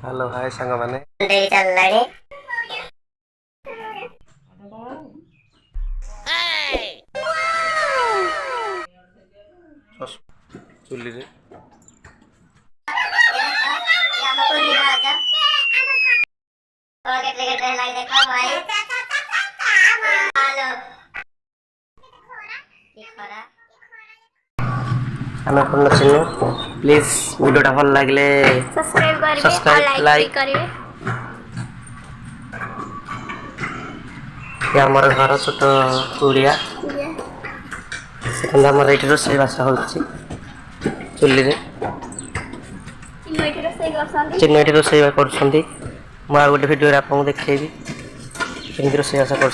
Hello hi सांग माने चुली रे प्लीज वीडियो भल लगे सब्सक्राइब लाइक करेंगे। आमर घर छोट कुड़िया सेकेंड आमर ये रोसई बास हो चुली चिन्ह ये रोसई कर गोटे भिडियो आपको देखी केमती रोसई बास कर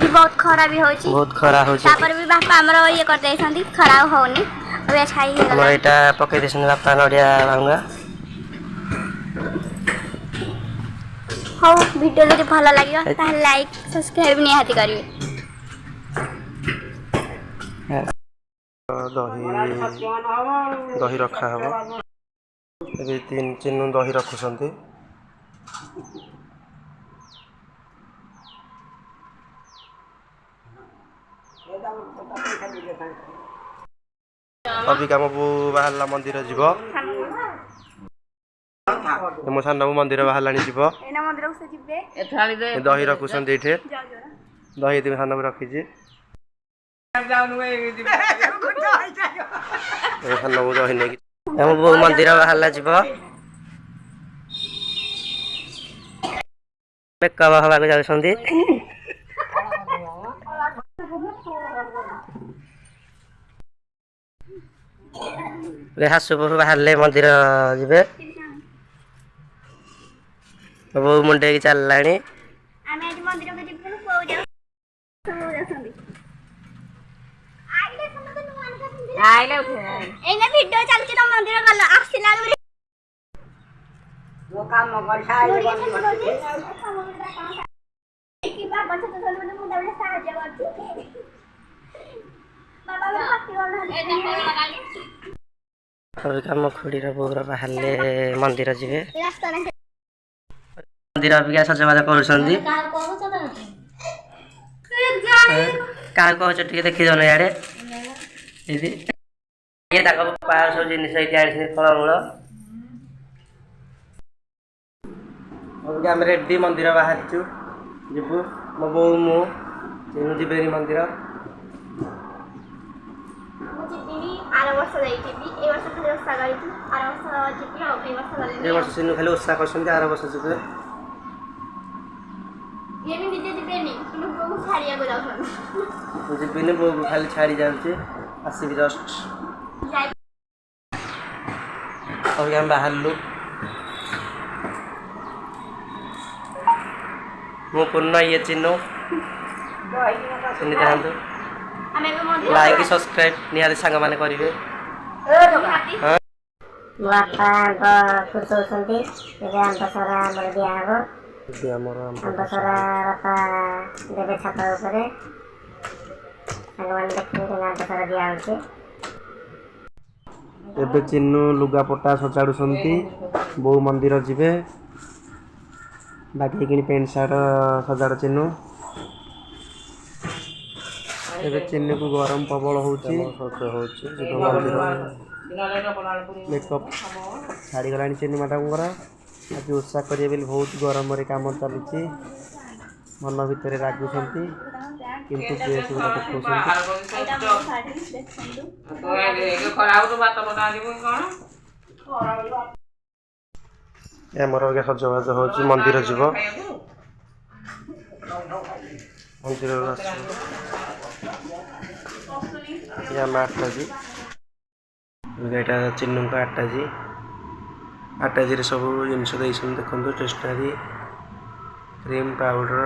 बहुत खरा भी होची बहुत खरा होची तापर भी बापा हमरो ये कर देछंती खरा होनी अबे छाई हे हमर एटा पके देछन बापा नडिया भांगा हो वीडियो जदि भलो लागियो त लाइक सब्सक्राइब निहाती करिवे। दही रखा हबो ए तीन चिन्नु दही रखुछंती अभी काम बाहर मंदिर जीव मो सान मंदिर बाहर जीव दही रखुछंती एठे दही तुम सान रखी दही नहीं बो मंदिर बाहर जीव मेकअप हवा जाउछंती हासुपुर बाहर मंदिर जीवे बो मुंडे की चल लाणी वीडियो चलची ना मंदिर गल आसिला वो काम कर साइड की बाबा से तो चलने मुंडा में साहाय्य करती बाबा में हाथी अभी काम खुड़ी बोर बाहर मंदिर जीवे मंदिर अबिका सजबाज कर कहूँ टे देखी जान इे ये सब जिन फलमूल अबिका आम रेडी मंदिर बाहर जीवु मो बो मु जीवे मंदिर ए वर्ष सिनु खाली उत्साह कर आर वर्ष जीवे जीवन बो खाली छाड़ी जाऊे आसबि जस्ट अभी आम बाहर मो पूर्ण ये चिन्ह चिन्ह था लाइक सब्सक्राइब निहाती सांग माने करेंगे बापा खुश होती आंबसरा आमर दिहब आंबसरा बापा देवे छात उपरे सारे देखते आंबसरा दिहे एबे चिन्नु लुगा पटा सजाड़ुंट बो मंदिर जीवे बाकी कि पेंट सार्ट सजाड़ चिन्नु एबे चिन्नु को गरम प्रबल होची मंदिर मेकअप छाड़ी गला चिन्नु मैडम आज उत्साह करेंगे बहुत गरम काम चलती मन भितर रागुंट किंतु आमर सजबाज हो मंदिर जीव मंदिर आटाजी यहाँ चिन्नु का आटाजी आटाजी सब जिनस देखो स्टेशनरी क्रीम पाउडर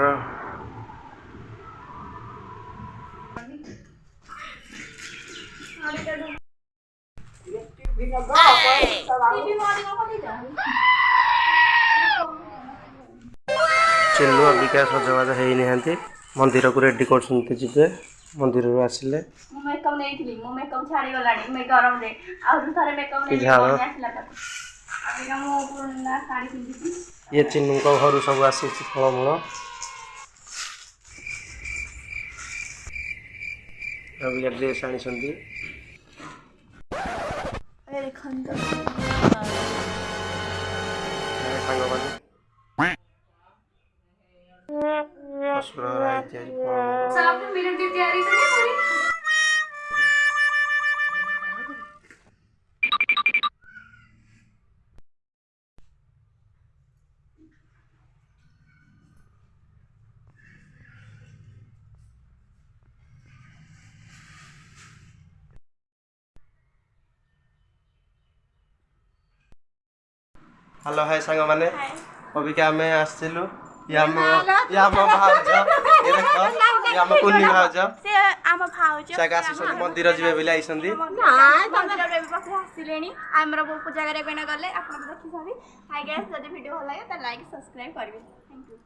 चिन्नु अबिका सजबाज हो निहांती मंदिर को रेडी कर मंदिर आसिले मेकअप नहीं थी मो मेकअप छाड़ी गलानी मैं गरम दे आ थरे मेकअप नहीं आसला ये चिन्नू को घर सब आसी फलमूल अभी ड्रेस आनी हेलो हाय सांग माने अभी क्या मैं आसिलु या भाउज ये देखो या कुन्नी भाउज से आम भाउज से आसी मंदिर जिवे बिले आइसंदी नाय मंदिर रे पाखे आसिलेनी हमरा बहुत जगह रे कोना गले आपन देखि सभी हाय गाइस जदि वीडियो भल लागे त लाइक सब्सक्राइब करबे थैंक यू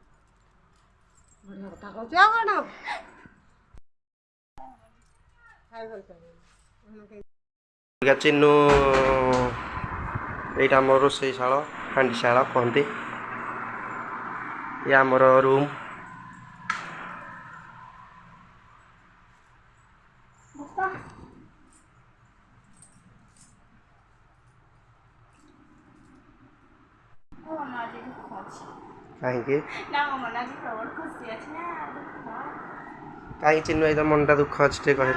बढ़िया कथा कहू जा कोना हाय चिन्नू एटा मोर रोषेशाल हांडीशाला कहते ये आमर रूम कहीं चिन्ह एकदम मनटा दुख अच्छे कहे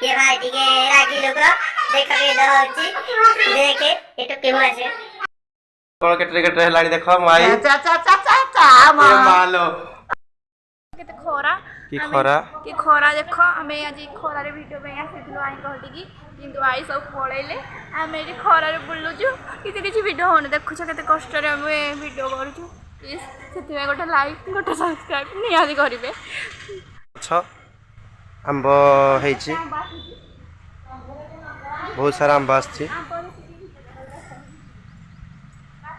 ये भाई टिके रागी लोग देख के दहउची देखे एटो केमु आसे कोन केटरे हेलानी देखो माई मालो केते खोरा की खोरा देखो हमें आज खोरा रे वीडियो में आसीथलो आई कहटी की किंतु आई सब पळेले हमें एटी खोरा रे बुल्लुचु किछि वीडियो होने देखुछ केते कष्ट रे हमें वीडियो करूछु प्लीज सेति गोटे लाइक गोटे सब्सक्राइब नियादी करिवे अच्छा आंब हेछि बहुत सारा आंब आछि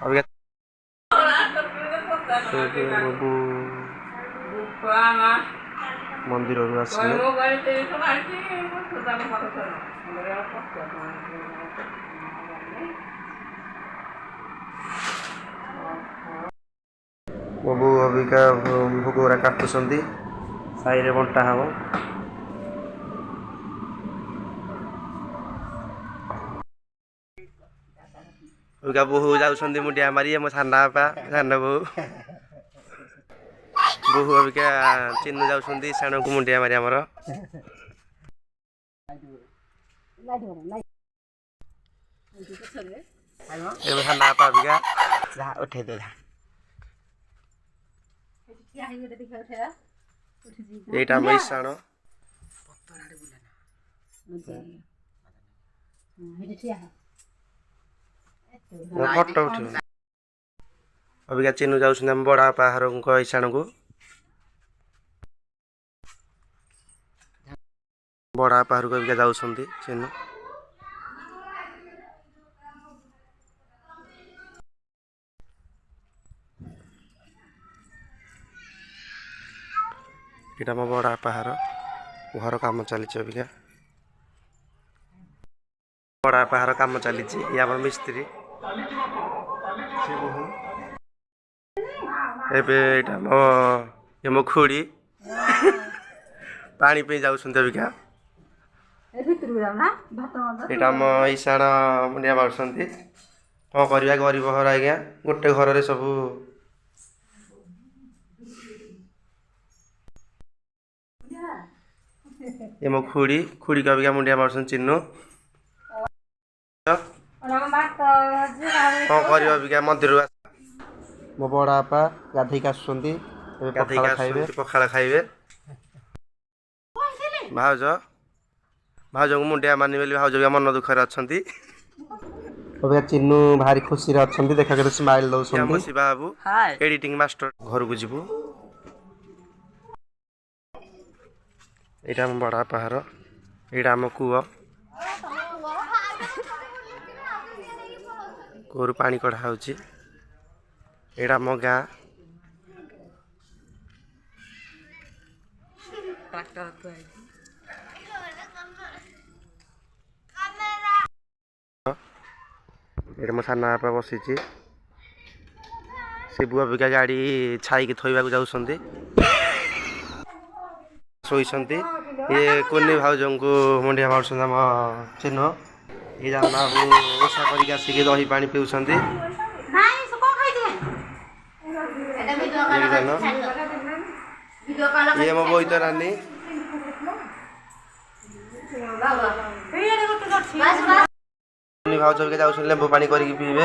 अभी मंदिर बबू अबिका भोगरा काटुଛନ୍ତି साई रे बंटा हबो अबिका बहु जाउଛନ୍ତି मुंडिया मारी मो साना बापा साना बहु बहु अबिका चिन्नू जाउଛନ୍ତି सानो को मुंडिया मारी हमर ए साना बापा अबिका जा उठे दे एटा मैसाण फोटो उठे अबिका चिन्नू जाउଛନ୍ତି हम बड़ा पाहाड़ को ईशान को बड़ा पाहाड़ को अबिका जाउଛନ୍ତି चिन्नू एटा मो बड़ा पहाड़ घर काम चली अबिका बड़ा पहाड़ काम चली ये मिस्त्री एटा मो खुड़ी पानी पे जाउଛନ୍ତି अबिका एटा मो ईशान मुंडिया मारुଛନ୍ତି कौन करवा गरीब घर आज्ञा गोटे घर सब ये मो खुड़ी का अबिका मुंडिया मारुଛନ୍ତି चिन्नू कौन कर अबिका मंदिर मो बड़ा बापा गाधई आसुଛନ୍ତି पखाड़ खाइबे भाउज भाउज को मुंडिया मानी बोली भाउज भी मन दुखरे अच्छी अबिका चिन्नू भारी खुशी रे अच्छी देखा के स्माइल दउଛନ୍ତି शिवा बाबू एडिटिंग मास्टर घर को जीवु एटा बड़ा पहाड़ एटा आम कूଅ कूअरु पानी कढ़ा होची एटा मो गाँ ଏଠି ମୋ ସାନ ବାପା ବସିଛି ଶିବୁ ଅବିକା ଗାଡ଼ି ଛାଇକି ଥୋଇବାକୁ ଯାଉଛନ୍ତି ଶୋଇଛନ୍ତି ଇଏ କୁନି ଭାଉଜଙ୍କୁ ମୁଣ୍ଡିଆ ମାରୁଛନ୍ତି ଆମ ଚିହ୍ନ ଇଏ ଜାନ ବାବୁ ଓଷା କରିକି ଆସିକି ଦହି ପାଣି ପିଉଛନ୍ତି ଇଏ ମୋ ବୋଇତ ନାନୀ ଭାଉଜ ଅବିକା ଯାଉଛନ୍ତି ଲେମ୍ବୁ ପାଣି କରିକି ପିଇବେ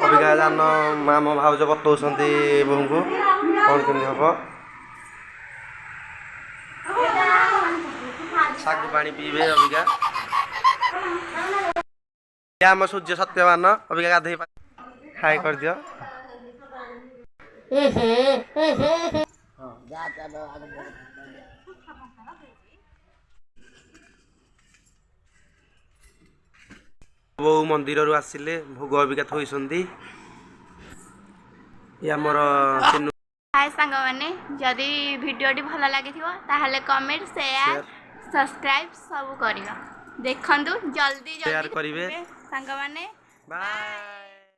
ଅବିକା ଜାନ ଆମ ଭାଉଜ ବତଉଛନ୍ତି ବୋଉଙ୍କୁ କ'ଣ କେମିତି ହବ ଶାଗୁ ପାଣି ପିଇବେ ଅବିକା ଆମ ସୂର୍ଯ୍ୟ ସତ୍ୟବାନ ଅବିକା ଗାଧେଇ ହାଇ କରିଦିଅ ବୋଉ ମନ୍ଦିରରୁ ଆସିଲେ ଭୋଗ ଅବିକା ଥୋଇଛନ୍ତି ଆମର ହାଏ ସାଙ୍ଗମାନେ ଯଦି ଭିଡ଼ିଓଟି ଭଲ ଲାଗିଥିବ ତାହେଲେ କମେଣ୍ଟ ସେୟାର ସବସ୍କ୍ରାଇବ୍ ସବୁ କରିବ ଦେଖନ୍ତୁ ଜଲ୍ଦି ଜଲ୍ଦି କରିବେ ସାଙ୍ଗମାନେ ବାଏ।